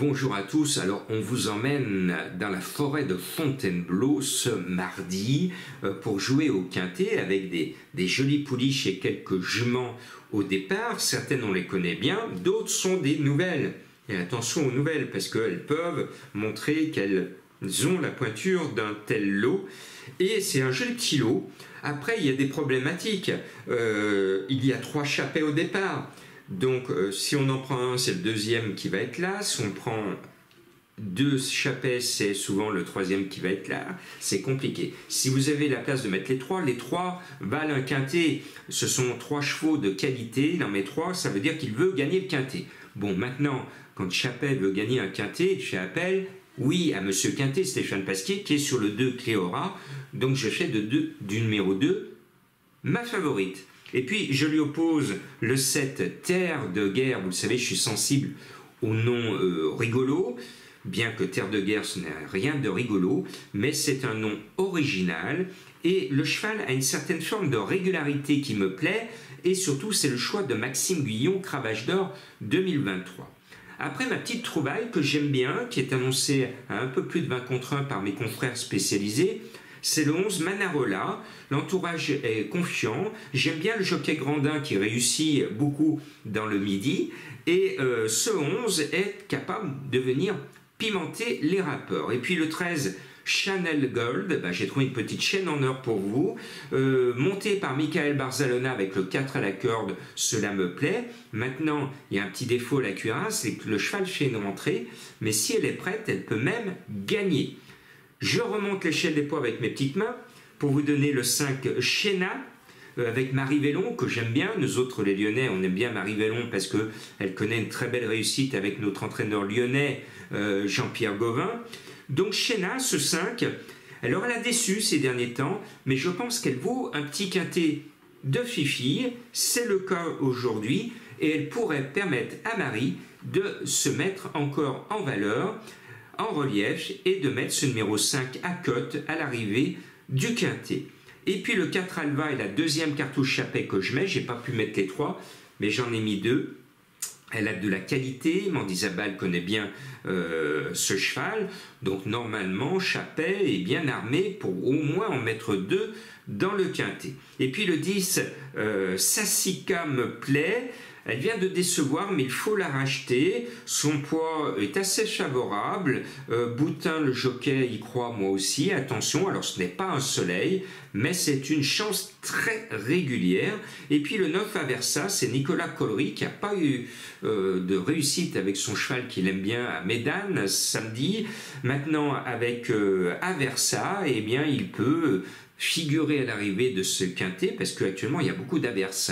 Bonjour à tous, alors on vous emmène dans la forêt de Fontainebleau ce mardi pour jouer au quintet avec des jolies pouliches et quelques juments au départ. Certaines on les connaît bien, d'autres sont des nouvelles. Et attention aux nouvelles parce qu'elles peuvent montrer qu'elles ont la pointure d'un tel lot. Et c'est un joli petit lot. Après il y a des problématiques, il y a 3 chapets au départ. Donc, si on en prend un, c'est le deuxième qui va être là. Si on prend 2 chapets, c'est souvent le troisième qui va être là. C'est compliqué. Si vous avez la place de mettre les 3 valent un quintet. Ce sont 3 chevaux de qualité. Il en met 3, ça veut dire qu'il veut gagner le quintet. Bon, maintenant, quand Chapet veut gagner un quintet, je fais appel, oui, à Monsieur Quintet, Stéphane Pasquier, qui est sur le 2 Cléora. Donc, je fais du numéro 2 ma favorite. Et puis, je lui oppose le 7 Terre de guerre. Vous le savez, je suis sensible au nom rigolo, bien que Terre de guerre, ce n'est rien de rigolo, mais c'est un nom original. Et le cheval a une certaine forme de régularité qui me plaît. Et surtout, c'est le choix de Maxime Guyon, Cravache d'Or 2023. Après, ma petite trouvaille que j'aime bien, qui est annoncée à un peu plus de 20 contre 1 par mes confrères spécialisés, c'est le 11 Manarola. L'entourage est confiant. J'aime bien le jockey Grandin qui réussit beaucoup dans le midi. Et ce 11 est capable de venir pimenter les rapports. Et puis le 13, Chanel Gold, j'ai trouvé une petite chaîne en or pour vous. Montée par Michael Barzalona avec le 4 à la corde, cela me plaît. Maintenant, il y a un petit défaut à la cuirasse, c'est que le cheval fait une rentrée. Mais si elle est prête, elle peut même gagner. Je remonte l'échelle des poids avec mes petites mains pour vous donner le 5 Chena avec Marie Vellon que j'aime bien. Nous autres les Lyonnais, on aime bien Marie Vellon parce qu'elle connaît une très belle réussite avec notre entraîneur lyonnais Jean-Pierre Gauvin. Donc Chena, ce 5, alors elle a déçu ces derniers temps, mais je pense qu'elle vaut un petit quintet de fifille. C'est le cas aujourd'hui et elle pourrait permettre à Marie de se mettre encore en valeur, en relief, et de mettre ce numéro 5 à cote à l'arrivée du quintet. Et puis le 4 Alva est la deuxième cartouche Chapet que je mets. J'ai pas pu mettre les 3, mais j'en ai mis 2. Elle a de la qualité. Mandizabal connaît bien ce cheval. Donc normalement, Chapet est bien armé pour au moins en mettre 2 dans le quintet. Et puis le 10, Sassica me plaît. Elle vient de décevoir, mais il faut la racheter. Son poids est assez favorable. Boutin, le jockey, y croit moi aussi. Attention, alors ce n'est pas un soleil, mais c'est une chance très régulière. Et puis le 9 Aversa, c'est Nicolas Collery qui n'a pas eu de réussite avec son cheval qu'il aime bien à Médane samedi. Maintenant, avec Aversa, eh bien, il peut figurer à l'arrivée de ce quintet parce qu'actuellement il y a beaucoup d'averses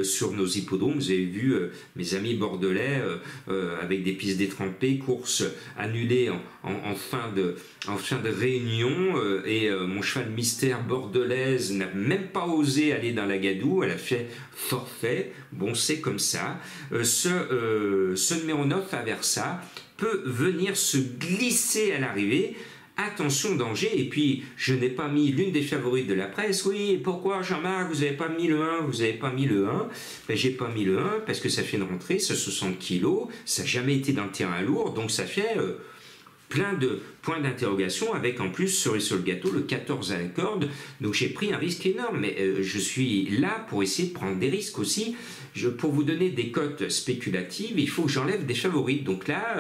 sur nos hippodromes. Vous avez vu mes amis bordelais avec des pistes détrempées, courses annulées en fin de réunion et mon cheval Mystère Bordelaise n'a même pas osé aller dans la gadoue, elle a fait forfait. Bon, c'est comme ça. Ce numéro 9 Aversa peut venir se glisser à l'arrivée. Attention, danger. Et puis, je n'ai pas mis l'une des favorites de la presse. Oui, et pourquoi, Jean-Marc, vous n'avez pas mis le 1? Vous n'avez pas mis le 1? Ben, j'ai pas mis le 1 parce que ça fait une rentrée, c'est 60 kilos. Ça n'a jamais été dans le terrain lourd. Donc, ça fait plein de points d'interrogation avec en plus, cerise sur le gâteau, le 14 à la corde. Donc, j'ai pris un risque énorme. Mais je suis là pour essayer de prendre des risques aussi. Pour vous donner des cotes spéculatives, il faut que j'enlève des favorites. Donc là,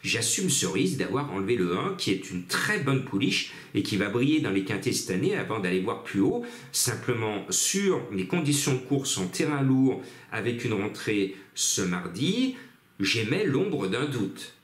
j'assume ce risque d'avoir enlevé le 1, qui est une très bonne pouliche et qui va briller dans les quintets cette année avant d'aller voir plus haut. Simplement, sur les conditions de course en terrain lourd avec une rentrée ce mardi, j'émets l'ombre d'un doute.